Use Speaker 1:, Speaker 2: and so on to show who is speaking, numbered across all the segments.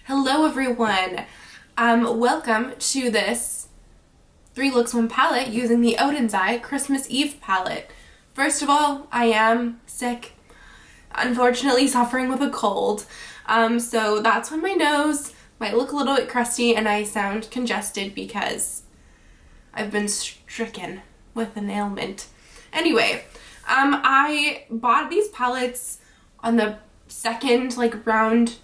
Speaker 1: Hello everyone! Welcome to this 3 looks 1 palette using the Oden's Eye Christmas Eve palette. First of all, I am sick, unfortunately suffering with a cold, so that's why my nose might look a little bit crusty and I sound congested because I've been stricken with an ailment. Anyway, I bought these palettes on the second round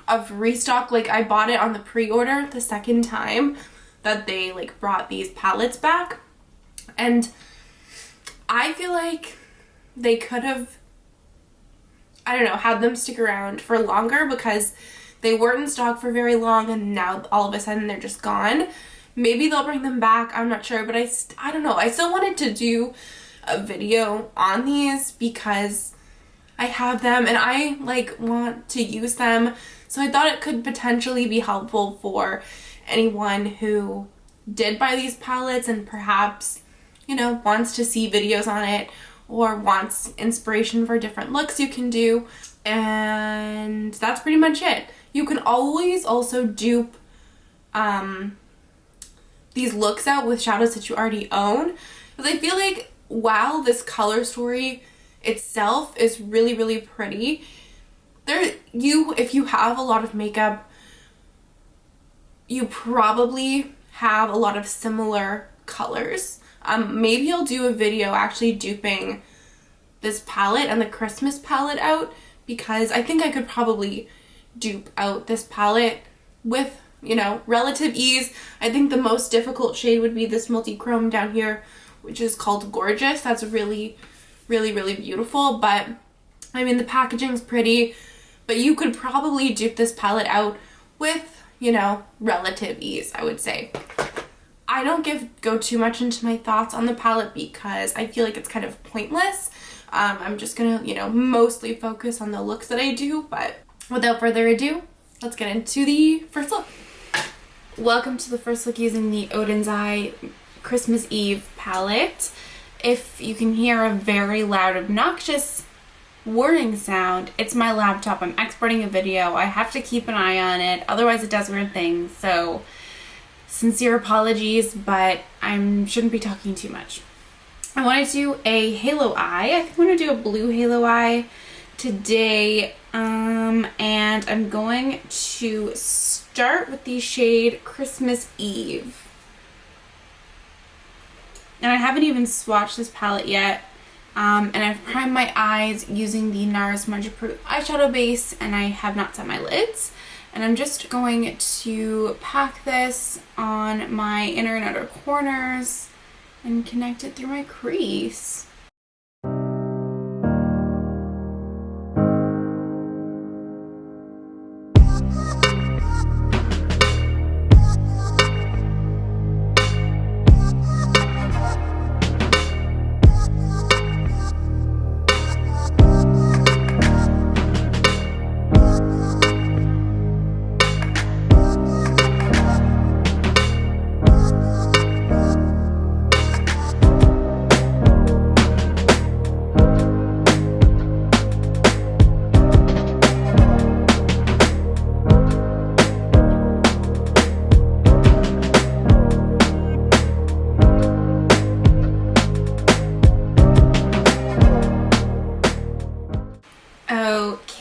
Speaker 1: of restock. I bought it on the pre-order the second time that they brought these palettes back, and I feel like they could have, I don't know, had them stick around for longer because they weren't in stock for very long and now all of a sudden they're just gone. Maybe they'll bring them back, I'm not sure, but I don't know. I still wanted to do a video on these because I have them and I want to use them. So I thought it could potentially be helpful for anyone who did buy these palettes and perhaps, wants to see videos on it or wants inspiration for different looks you can do. And that's pretty much it. You can always also dupe these looks out with shadows that you already own. Because I feel like while this color story itself is really, really pretty, if you have a lot of makeup, you probably have a lot of similar colors. Maybe I'll do a video actually duping this palette and the Christmas palette out, because I think I could probably dupe out this palette with relative ease. I think the most difficult shade would be this multi-chrome down here, which is called Gorgeous. That's really, really, really beautiful, but I mean the packaging's pretty, but you could probably dupe this palette out with, relative ease, I would say. I don't go too much into my thoughts on the palette because I feel like it's kind of pointless. I'm just gonna, mostly focus on the looks that I do, but without further ado, let's get into the first look. Welcome to the first look using the Oden's Eye Christmas Eve palette. If you can hear a very loud, obnoxious whirring sound, it's my laptop. I'm exporting a video. I have to keep an eye on it, otherwise it does weird things, so sincere apologies, but I shouldn't be talking too much. I want to do a halo eye. I think I'm going to do a blue halo eye today, and I'm going to start with the shade Christmas Eve. And I haven't even swatched this palette yet, and I've primed my eyes using the NARS Smudge Proof eyeshadow base, and I have not set my lids. And I'm just going to pack this on my inner and outer corners and connect it through my crease.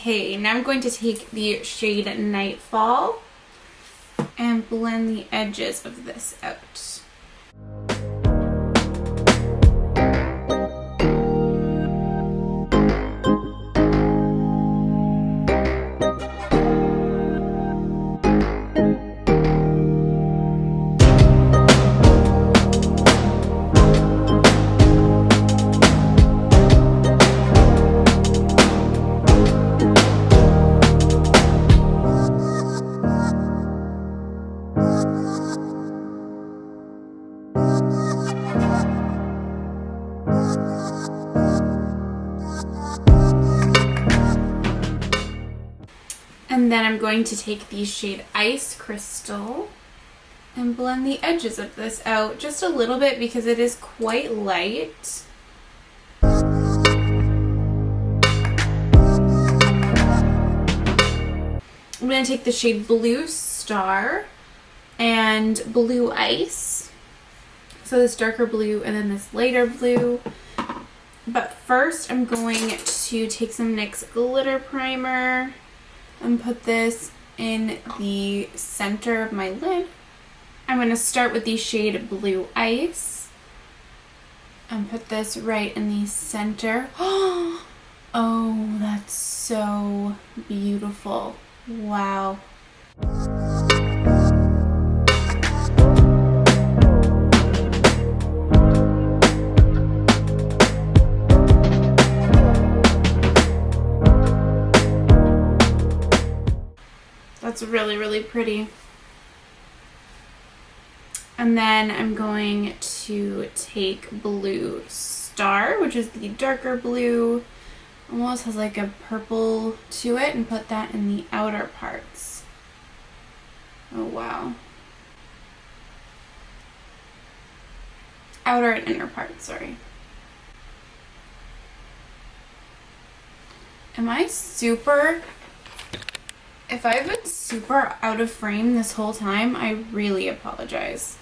Speaker 1: Okay, now I'm going to take the shade Nightfall and blend the edges of this out. And then I'm going to take the shade Ice Crystal and blend the edges of this out just a little bit because it is quite light. I'm going to take the shade Blue Star and Blue Ice. So this darker blue and then this lighter blue. But first I'm going to take some NYX glitter primer and put this in the center of my lid. I'm going to start with the shade Blue Ice and put this right in the center. Oh, that's so beautiful. Wow. That's really, really pretty. And then I'm going to take Blue Star, which is the darker blue, almost has like a purple to it, and put that in the outer parts. Oh wow. Outer and inner parts, sorry. Am I super... If I've been super out of frame this whole time, I really apologize.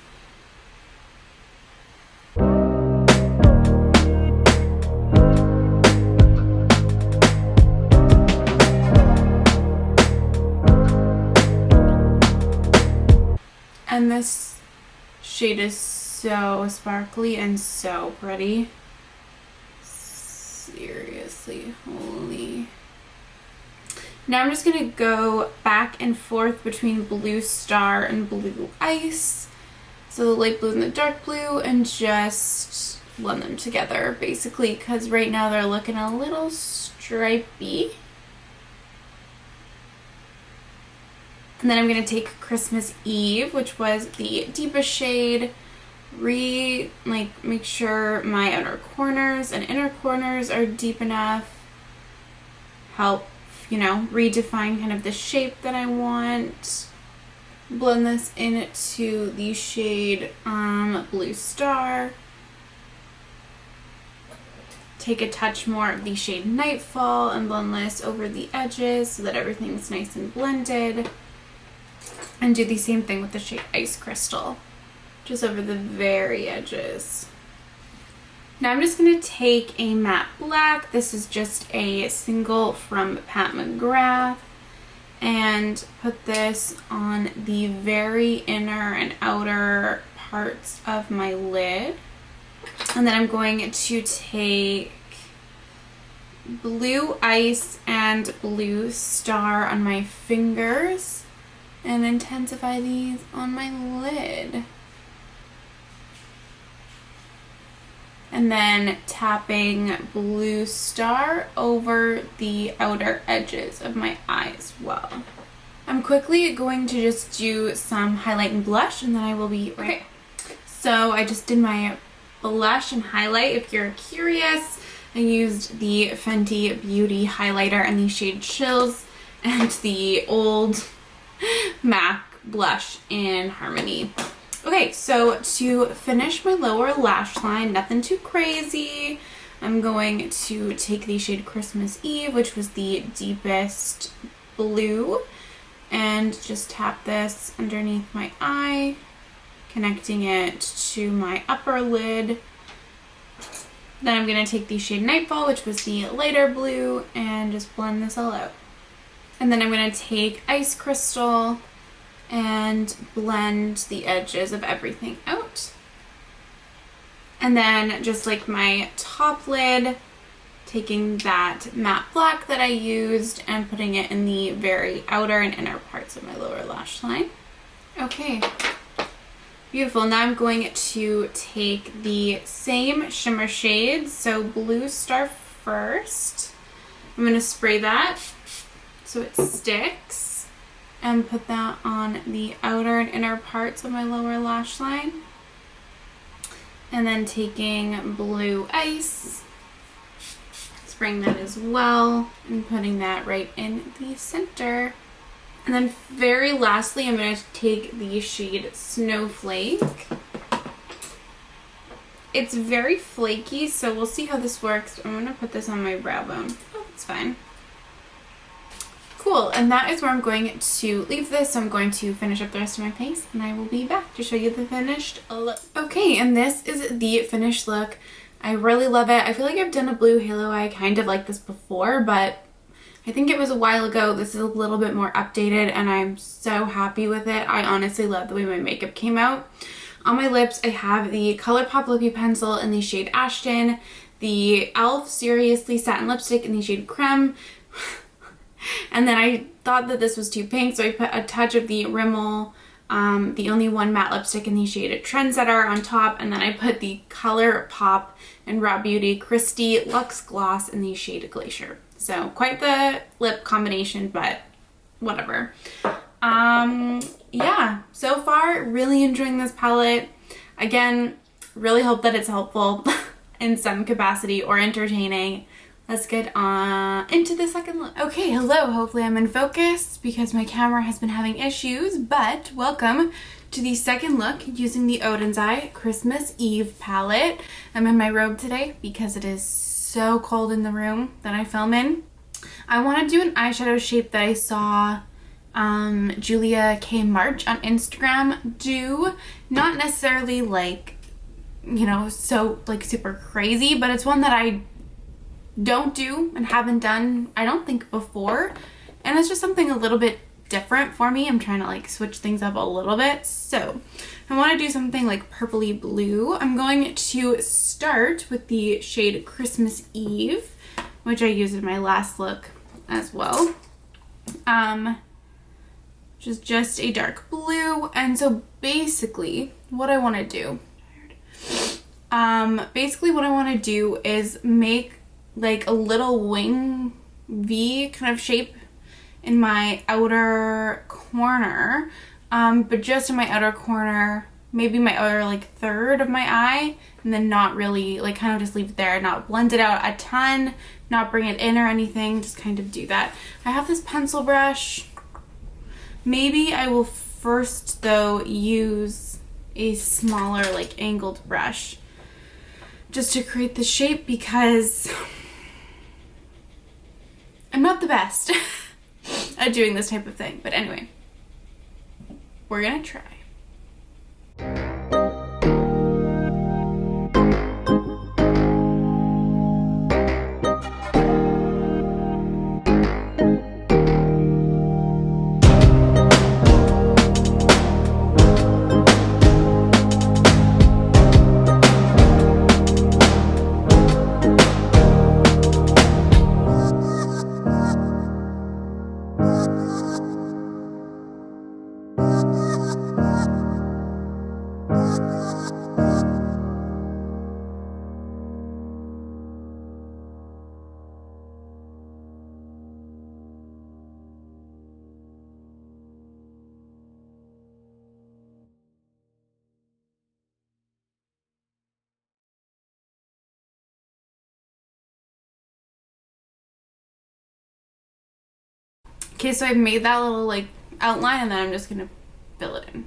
Speaker 1: And this shade is so sparkly and so pretty. Seriously, holy. Now I'm just going to go back and forth between Blue Star and Blue Ice. So the light blue and the dark blue, and just blend them together basically, because right now they're looking a little stripey. And then I'm going to take Christmas Eve, which was the deepest shade. Make sure my outer corners and inner corners are deep enough. Help, you know, redefine kind of the shape that I want. Blend this into the shade Blue Star. Take a touch more of the shade Nightfall and blend this over the edges so that everything's nice and blended. And do the same thing with the shade Ice Crystal, just over the very edges. Now I'm just going to take a matte black. This is just a single from Pat McGrath, and put this on the very inner and outer parts of my lid. And then I'm going to take Blue Ice and Blue Star on my fingers and intensify these on my lid. And then tapping Blue Star over the outer edges of my eye as well. I'm quickly going to just do some highlight and blush, and then I will be right. Okay. So I just did my blush and highlight. If you're curious, I used the Fenty Beauty highlighter in the shade Chillz and the old MAC blush in Harmony. Okay, so to finish my lower lash line, nothing too crazy, I'm going to take the shade Christmas Eve, which was the deepest blue, and just tap this underneath my eye, connecting it to my upper lid. Then I'm going to take the shade Nightfall, which was the lighter blue, and just blend this all out. And then I'm going to take Ice Crystal and blend the edges of everything out. And then just like my top lid, taking that matte black that I used and putting it in the very outer and inner parts of my lower lash line. Okay, beautiful. Now I'm going to take the same shimmer shades, so Blue Star first. I'm going to spray that so it sticks, and put that on the outer and inner parts of my lower lash line. And then taking Blue Ice, spraying that as well, and putting that right in the center. And then very lastly, I'm going to take the shade Snowflake. It's very flaky, so we'll see how this works. I'm going to put this on my brow bone. Oh, it's fine. Cool.
Speaker 2: cool. And that is where I'm going to leave this. So I'm going to finish up the rest of my face and I will be back to show you the finished look. Okay, and this is the finished look. I really love it. I feel like I've done a blue halo eye kind of like this before, but I think it was a while ago. This is a little bit more updated and I'm so happy with it. I honestly love the way my makeup came out. On my lips, I have the ColourPop Lippy Pencil in the shade Ashton, the e.l.f. Seriously Satin Lipstick in the shade Creme, and then I thought that this was too pink, so I put a touch of the Rimmel, the Only One Matte Lipstick in the shade Trendsetter on top, and then I put the ColourPop and Raw Beauty Christie Luxe Gloss in the shade Glacier. So quite the lip combination, but whatever. Yeah, so far really enjoying this palette. Again, really hope that it's helpful in some capacity or entertaining. Let's get into the second look. Okay, hello, hopefully I'm in focus because my camera has been having issues, but welcome to the second look using the Oden's Eye Christmas Eve palette. I'm in my robe today because it is so cold in the room that I film in. I want to do an eyeshadow shape that I saw Julia K. March on Instagram do. Not necessarily like, you know, so like super crazy, but it's one that I don't do and haven't done, I don't think, before, and it's just something a little bit different for me. I'm trying to like switch things up a little bit, so I want to do something like purpley blue. I'm going to start with the shade Christmas Eve, which I used in my last look as well, which is just a dark blue. And so basically what I want to do is make like a little wing V kind of shape in my outer corner, but just in my outer corner, maybe my outer like third of my eye, and then not really, like kind of just leave it there, not blend it out a ton, not bring it in or anything, just kind of do that. I have this pencil brush. Maybe I will first though use a smaller like angled brush just to create the shape because I'm not the best at doing this type of thing. But anyway, we're gonna try. Okay, so I've made that little like outline and then I'm just gonna fill it in.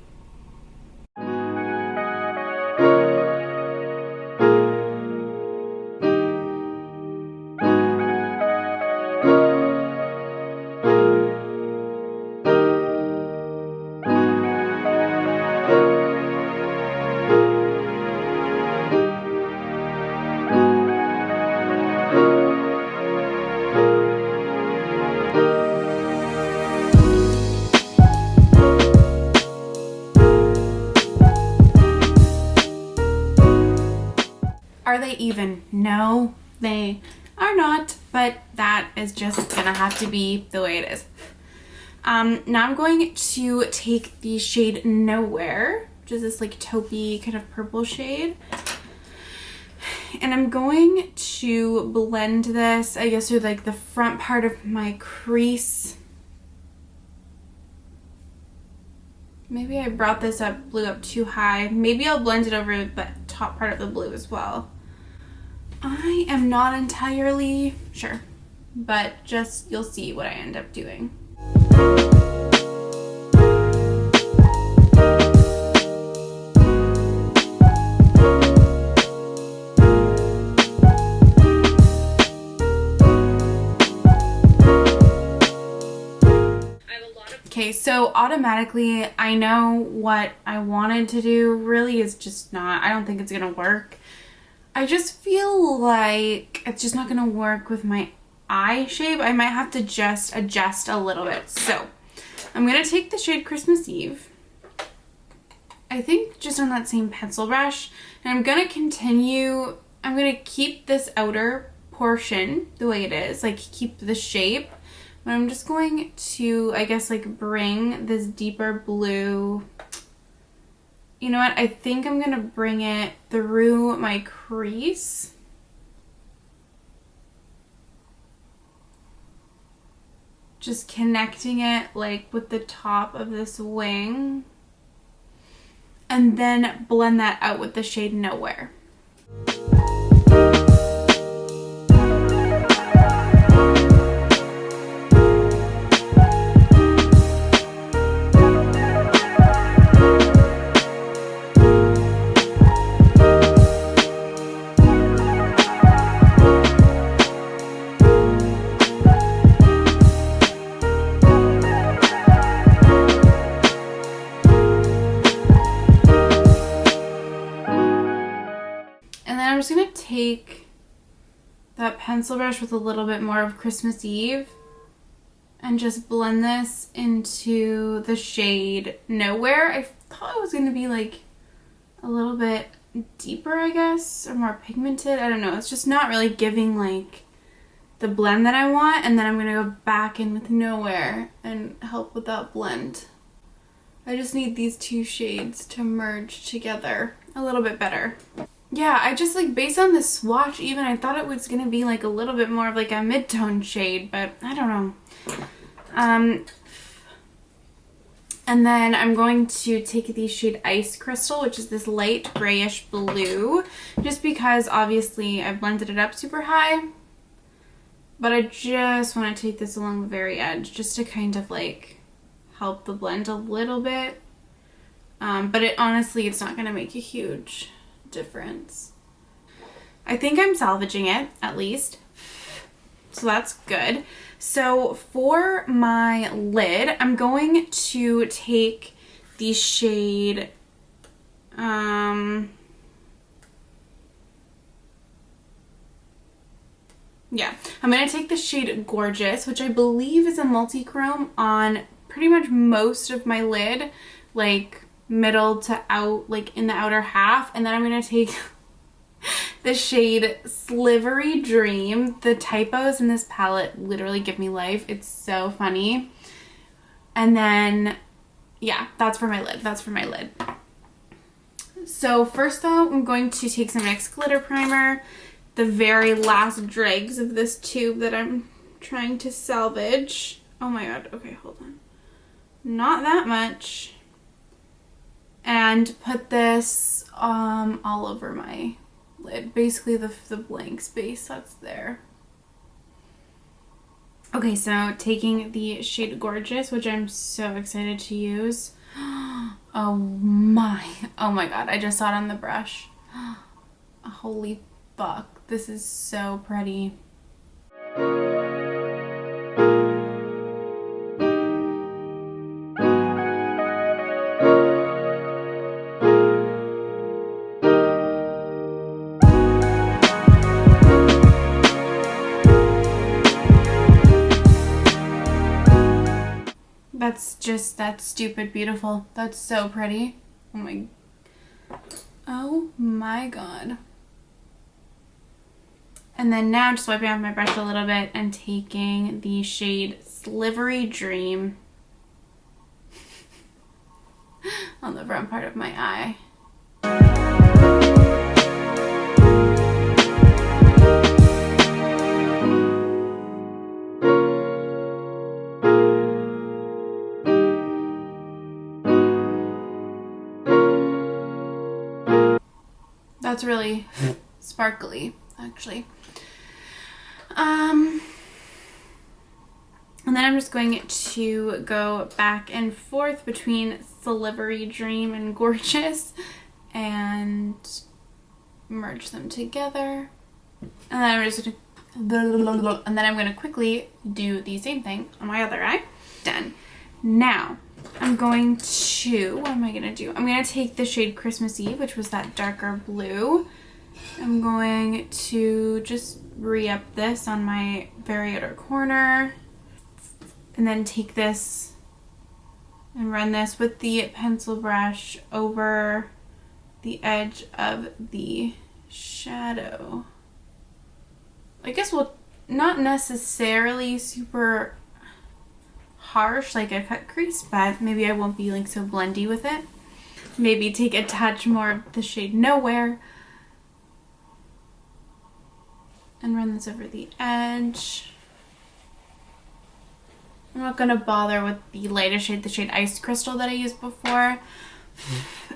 Speaker 2: Are they even? No, they are not, but that is just gonna have to be the way it is. Now I'm going to take the shade Nowhere, which is this like taupey kind of purple shade, and I'm going to blend this, I guess, through like the front part of my crease. Maybe I brought this blue up too high. Maybe I'll blend it over the top part of the blue as well. I am not entirely sure, but just you'll see what I end up doing. Okay, so automatically I know what I wanted to do really is just not, I don't think it's gonna work. I just feel like it's just not gonna work with my eye shape. I might have to just adjust a little bit. So I'm gonna take the shade Christmas Eve, I think just on that same pencil brush, and I'm gonna continue, I'm gonna keep this outer portion the way it is, like keep the shape, but I'm just going to, I guess, like bring this deeper blue, you know what, I think I'm gonna bring it through my crease. Just connecting it like with the top of this wing. And then blend that out with the shade Nowhere. I'm just gonna take that pencil brush with a little bit more of Christmas Eve and just blend this into the shade Nowhere. I thought it was gonna be like a little bit deeper, I guess, or more pigmented. I don't know. It's just not really giving like the blend that I want. And then I'm gonna go back in with Nowhere and help with that blend. I just need these two shades to merge together a little bit better. Yeah, I just like, based on the swatch even, I thought it was gonna be like a little bit more of like a mid-tone shade, but I don't know. And then I'm going to take the shade Ice Crystal, which is this light grayish blue, just because obviously I blended it up super high, but I just want to take this along the very edge just to kind of like help the blend a little bit. But it honestly, it's not gonna make a huge difference. I think I'm salvaging it at least, so that's good. So for my lid, I'm going to take the shade I'm gonna take the shade Gorgeous, which I believe is a multi-chrome, on pretty much most of my lid, like middle to out, like in the outer half. And then I'm gonna take the shade Slivery Dream. The typos in this palette literally give me life. It's so funny. And then yeah, that's for my lid. So first though, I'm going to take some NYX glitter primer, the very last dregs of this tube that I'm trying to salvage. Oh my god, okay, hold on. Not that much. And put this all over my lid, basically the blank space that's there. Okay, so taking the shade Gorgeous, which I'm so excited to use. Oh my god, I just saw it on the brush. Holy fuck, this is so pretty. That's stupid beautiful. That's so pretty. Oh my god. And then now just wiping off my brush a little bit and taking the shade Slivery Dream on the front part of my eye. That's really sparkly, actually. And then I'm just going to go back and forth between Slivery Dream and Gorgeous and merge them together. And then I'm just gonna quickly do the same thing on my other eye. Done. Now, I'm going to, what am I going to do? I'm going to take the shade Christmas Eve, which was that darker blue. I'm going to just re-up this on my very outer corner. And then take this and run this with the pencil brush over the edge of the shadow. I guess we'll not necessarily super harsh like a cut crease, but maybe I won't be like so blendy with it. Maybe take a touch more of the shade Nowhere and run this over the edge. I'm not going to bother with the lighter shade, the shade Ice Crystal that I used before.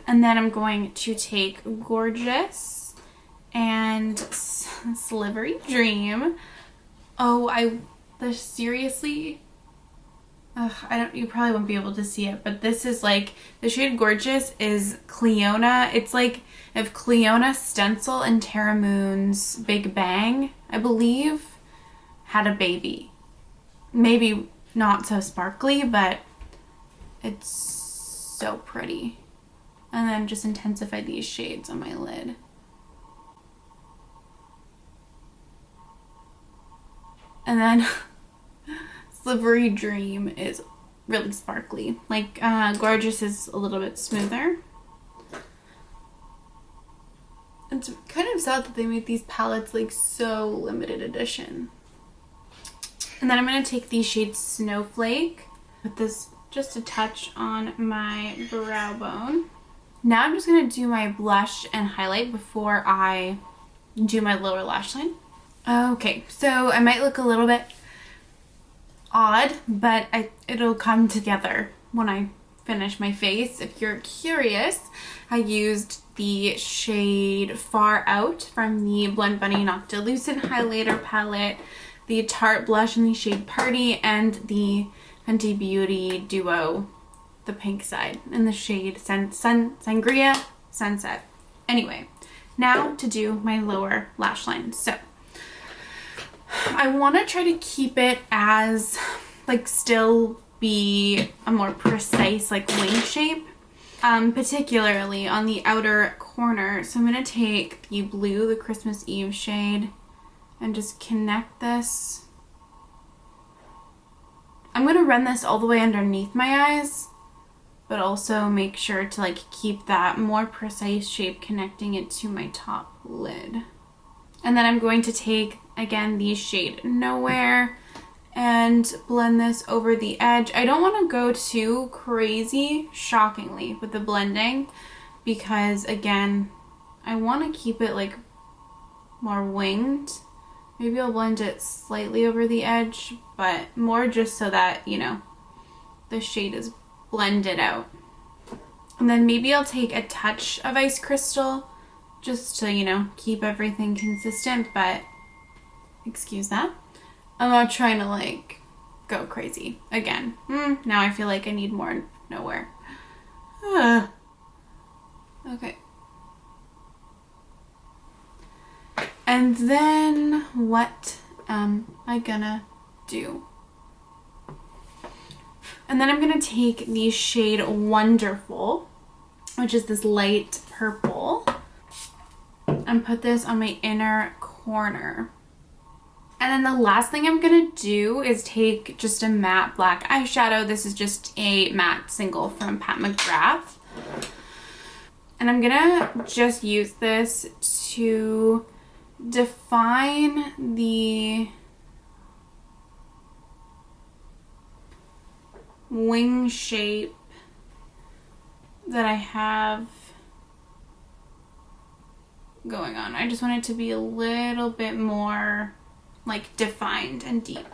Speaker 2: And then I'm going to take Gorgeous and Slivery Dream. Oh, seriously, you probably won't be able to see it, but this is like, the shade Gorgeous is Cleona. It's like if Cleona Stencil and Terra Moon's Big Bang, I believe, had a baby. Maybe not so sparkly, but it's so pretty. And then just intensify these shades on my lid. And then Slivery Dream is really sparkly. Like Gorgeous is a little bit smoother. It's kind of sad that they made these palettes like so limited edition. And then I'm going to take the shade Snowflake, put this just a touch on my brow bone. Now I'm just going to do my blush and highlight before I do my lower lash line. Okay, so I might look a little bit odd, but it'll come together when I finish my face. If you're curious, I used the shade Far Out from the Blend Bunny Noctilucent Highlighter Palette, the Tarte blush in the shade Party, and the Fenty Beauty Duo, the pink side, in the shade Sangria Sunset. Anyway, now to do my lower lash line. So I want to try to keep it as, like, still be a more precise, like, wing shape, particularly on the outer corner. So I'm going to take the blue, the Christmas Eve shade, and just connect this. I'm going to run this all the way underneath my eyes, but also make sure to like keep that more precise shape connecting it to my top lid. And then I'm going to take, again, the shade Nowhere and blend this over the edge. I don't want to go too crazy, shockingly, with the blending because, again, I want to keep it like more winged. Maybe I'll blend it slightly over the edge, but more just so that, you know, the shade is blended out. And then maybe I'll take a touch of Ice Crystal just to, you know, keep everything consistent, but excuse that. I'm not trying to like go crazy again. Now I feel like I need more Nowhere. Okay. And then what am I gonna do? And then I'm gonna take the shade Wonderful, which is this light purple, and put this on my inner corner. And then the last thing I'm gonna do is take just a matte black eyeshadow. This is just a matte single from Pat McGrath. And I'm gonna just use this to define the wing shape that I have going on. I just want it to be a little bit more like defined and deep.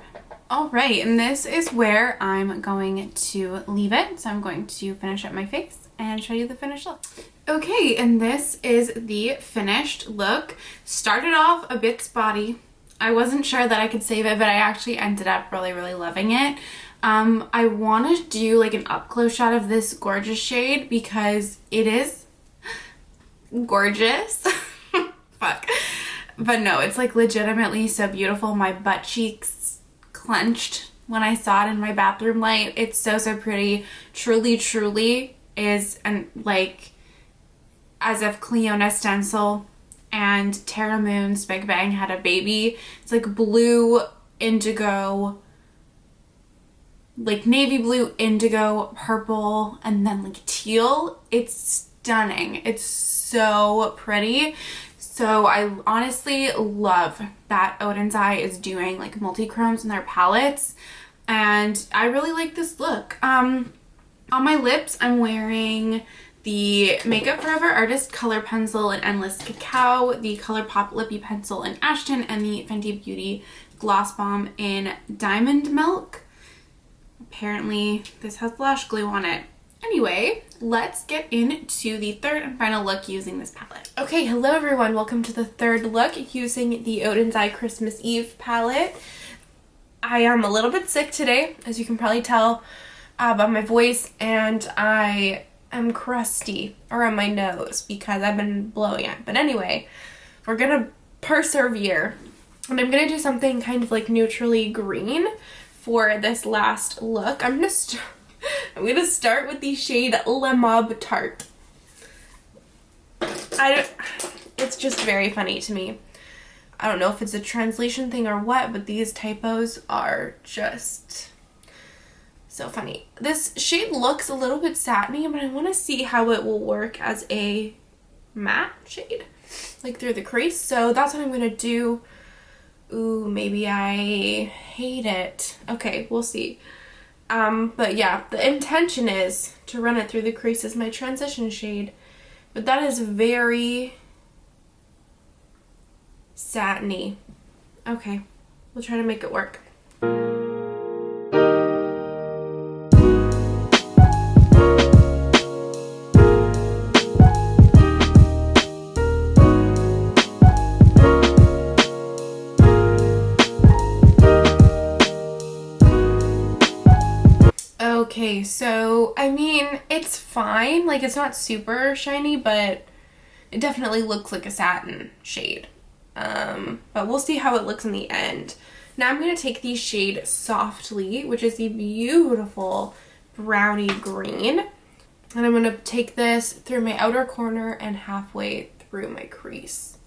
Speaker 2: All right, and this is where I'm going to leave it. So I'm going to finish up my face and show you the finished look. Okay, and this is the finished look. Started off a bit spotty. I wasn't sure that I could save it, but I actually ended up really, really loving it. I want to do like an up close shot of this gorgeous shade because it is gorgeous. Fuck. But no, it's like legitimately so beautiful. My butt cheeks clenched when I saw it in my bathroom light. It's so, so pretty. Truly, truly is like as if Cleona Stencil and Tara Moon's Big Bang had a baby. It's like blue, indigo, like navy blue, indigo, purple, and then like teal. It's stunning. It's so pretty. So I honestly love that Oden's Eye is doing like multi-chromes in their palettes. And I really like this look. On my lips, I'm wearing the Makeup Forever Artist Color Pencil in Endless Cacao, the ColourPop Lippy Pencil in Ashton, and the Fenty Beauty Gloss Bomb in Diamond Milk. Apparently, this has lash glue on it. Anyway, let's get into the third and final look using this palette. Okay, hello everyone. Welcome to the third look using the Oden's Eye Christmas Eve palette. I am a little bit sick today, as you can probably tell by my voice, and I am crusty around my nose because I've been blowing it. But anyway, we're gonna persevere, and I'm gonna do something kind of like neutrally green for this last look. I'm gonna start with the shade Le Mauve Tart. It's just very funny to me. I don't know if it's a translation thing or what, but these typos are just so funny. This shade looks a little bit satiny, but I want to see how it will work as a matte shade, like through the crease. So that's what I'm going to do. Ooh, maybe I hate it. Okay, we'll see. But yeah, the intention is to run it through the crease as my transition shade. But that is very satiny. Okay, we'll try to make it work. Okay, so, I mean, it's fine. Like, it's not super shiny, but it definitely looks like a satin shade. But we'll see how it looks in the end. Now I'm going to take the shade Softly, which is the beautiful brownie green. And I'm going to take this through my outer corner and halfway through my crease.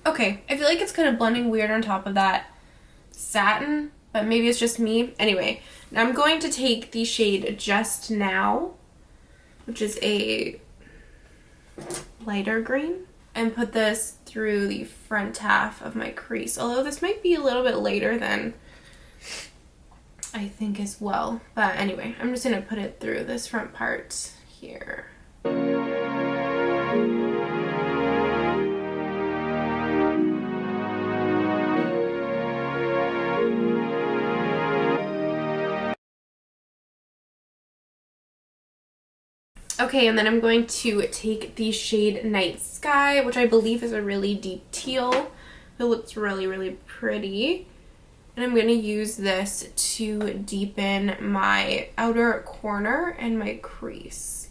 Speaker 2: Okay, I feel like it's kind of blending weird on top of that satin, but maybe it's just me. Anyway, now I'm going to take the shade Just Now, which is a lighter green, and put this through the front half of my crease. Although this might be a little bit later than I think as well. But anyway, I'm just going to put it through this front part here. Okay, and then I'm going to take the shade Night Sky, which I believe is a really deep teal. It looks really, really pretty. And I'm going to use this to deepen my outer corner and my crease.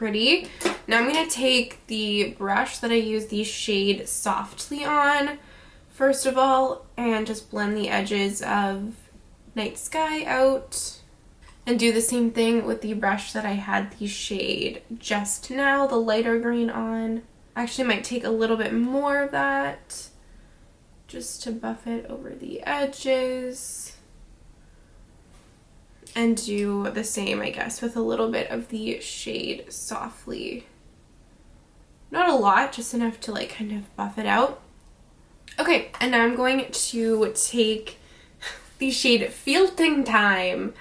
Speaker 1: pretty. Now I'm going to take the brush that I use the shade Softly on, first of all, and just blend the edges of Night Sky out. And do the same thing with the brush that I had the shade Just Now, the lighter green on. I actually might take a little bit more of that just to buff it over the edges. And do the same, I guess, with a little bit of the shade Softly. Not a lot, just enough to like kind of buff it out. Okay, and now I'm going to take the shade Feeling Time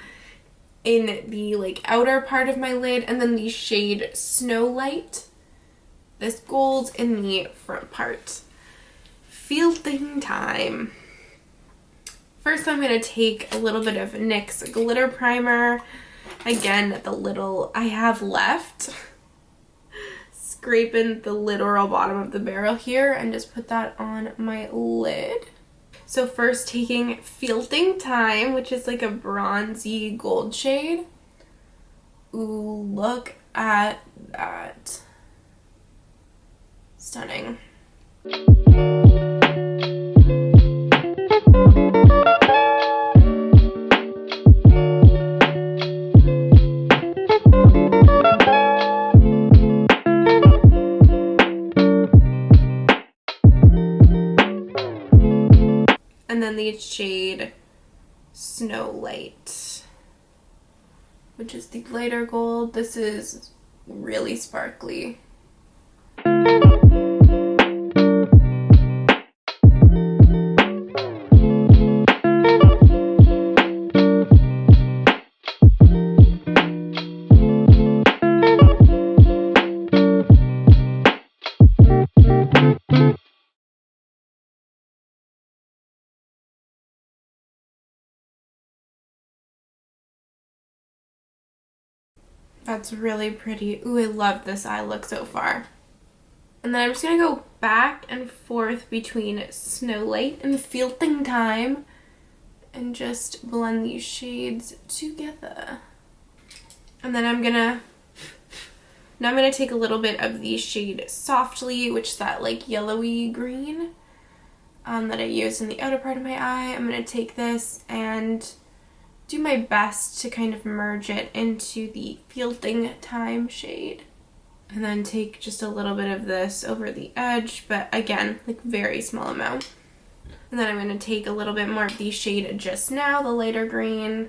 Speaker 1: in the like outer part of my lid, and then the shade Snow Light, this gold, in the front part. Feeling Time. First I'm going to take a little bit of NYX glitter primer, again the little I have left, scraping the literal bottom of the barrel here, and just put that on my lid. So first taking Feeling Time, which is like a bronzy gold shade. Ooh, look at that. Stunning. And then the shade Snow Light, which is the lighter gold. This is really sparkly. That's really pretty. Ooh, I love this eye look so far. And then I'm just going to go back and forth between Snow Light and Feeling Time and just blend these shades together. And then I'm going to take a little bit of the shade Softly, which is that like yellowy green that I used in the outer part of my eye. I'm going to take this and do my best to kind of merge it into the Feeling Time shade. And then take just a little bit of this over the edge, but again, like very small amount. And then I'm going to take a little bit more of the shade Just Now, the lighter green.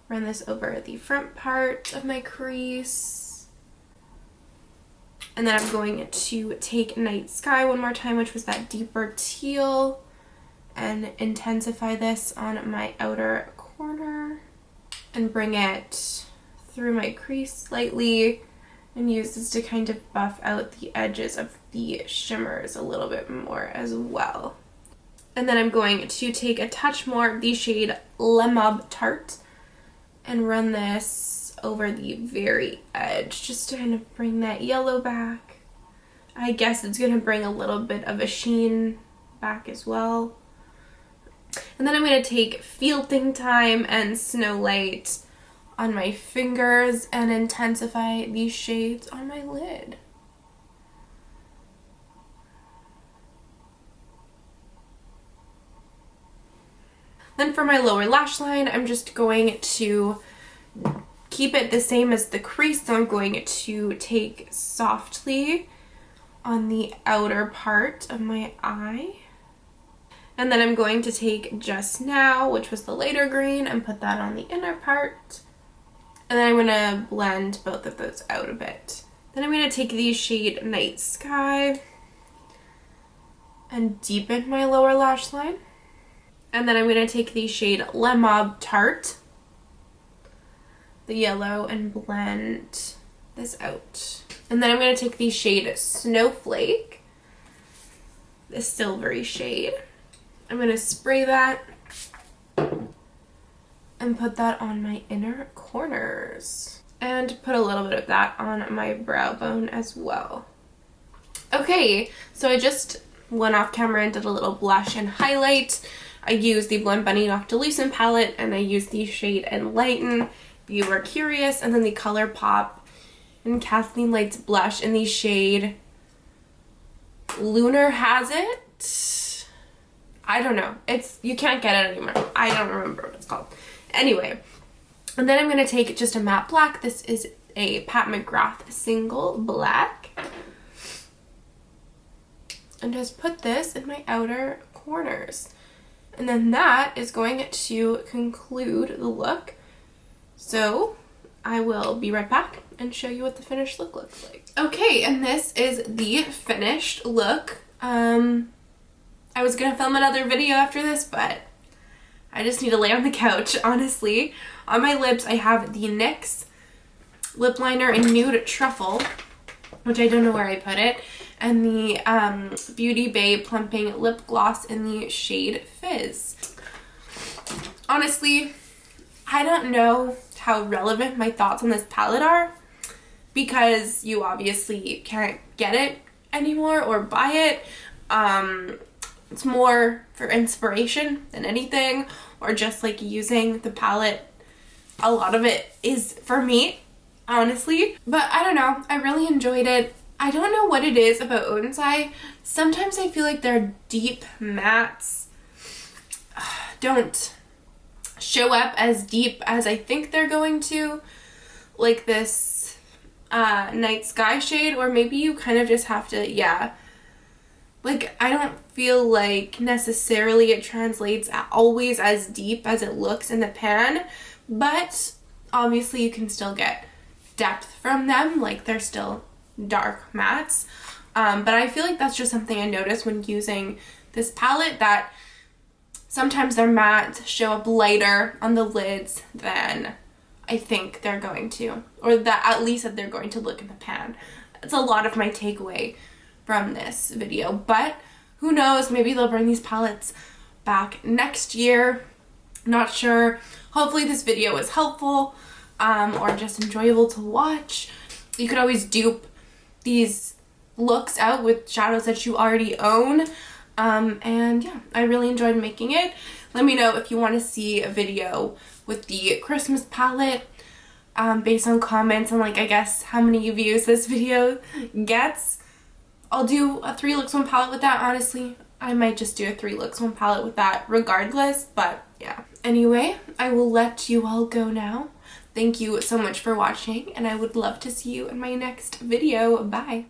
Speaker 1: Run this over the front part of my crease. And then I'm going to take Night Sky one more time, which was that deeper teal, and intensify this on my outer corner and bring it through my crease slightly, and use this to kind of buff out the edges of the shimmers a little bit more as well. And then I'm going to take a touch more of the shade Le Mauve Tart and run this over the very edge just to kind of bring that yellow back. I guess it's going to bring a little bit of a sheen back as well. And then I'm going to take Feeling Time and Snow Light on my fingers and intensify these shades on my lid. Then for my lower lash line, I'm just going to keep it the same as the crease, so I'm going to take Softly on the outer part of my eye. And then I'm going to take Just Now, which was the lighter green, and put that on the inner part. And then I'm going to blend both of those out a bit. Then I'm going to take the shade Night Sky and deepen my lower lash line. And then I'm going to take the shade Le Mauve Tart, the yellow, and blend this out. And then I'm going to take the shade Snowflake, this silvery shade. I'm going to spray that and put that on my inner corners. And put a little bit of that on my brow bone as well. Okay, so I just went off camera and did a little blush and highlight. I used the Blend Bunny Noctilucent palette, and I used the shade Enlighten if you were curious, and then the ColourPop in Kathleen Light's blush in the shade Lunar Has It. I don't know. You can't get it anymore. I don't remember what it's called. Anyway, and then I'm going to take just a matte black. This is a Pat McGrath single black. And just put this in my outer corners. And then that is going to conclude the look. So I will be right back and show you what the finished look looks like. Okay, and this is the finished look. I was gonna film another video after this, but I just need to lay on the couch, honestly. On my lips, I have the NYX lip liner in Nude Truffle, which I don't know where I put it, and the Beauty Bay Plumping Lip Gloss in the shade Fizz. Honestly, I don't know how relevant my thoughts on this palette are, because you obviously can't get it anymore or buy it. It's more for inspiration than anything, or just like using the palette. A lot of it is for me, honestly. But I don't know, I really enjoyed it. I don't know what it is about Oden's eye. Sometimes I feel like their deep mattes don't show up as deep as I think they're going to. Like this Night Sky shade, or maybe you kind of just have to, yeah. Like, I don't feel like necessarily it translates always as deep as it looks in the pan, but obviously you can still get depth from them, like they're still dark mattes. But I feel like that's just something I notice when using this palette, that sometimes their mattes show up lighter on the lids than I think they're going to, or that at least that they're going to look in the pan. It's a lot of my takeaway from this video, but who knows, maybe they'll bring these palettes back next year. Not sure. Hopefully this video was helpful, or just enjoyable to watch. You could always dupe these looks out with shadows that you already own. And yeah, I really enjoyed making it. Let me know if you want to see a video with the Christmas palette, based on comments and like, I guess, how many views this video gets. I'll do a 3 looks 1 palette with that, honestly. I might just do a 3 looks 1 palette with that regardless, but yeah. Anyway, I will let you all go now. Thank you so much for watching, and I would love to see you in my next video. Bye!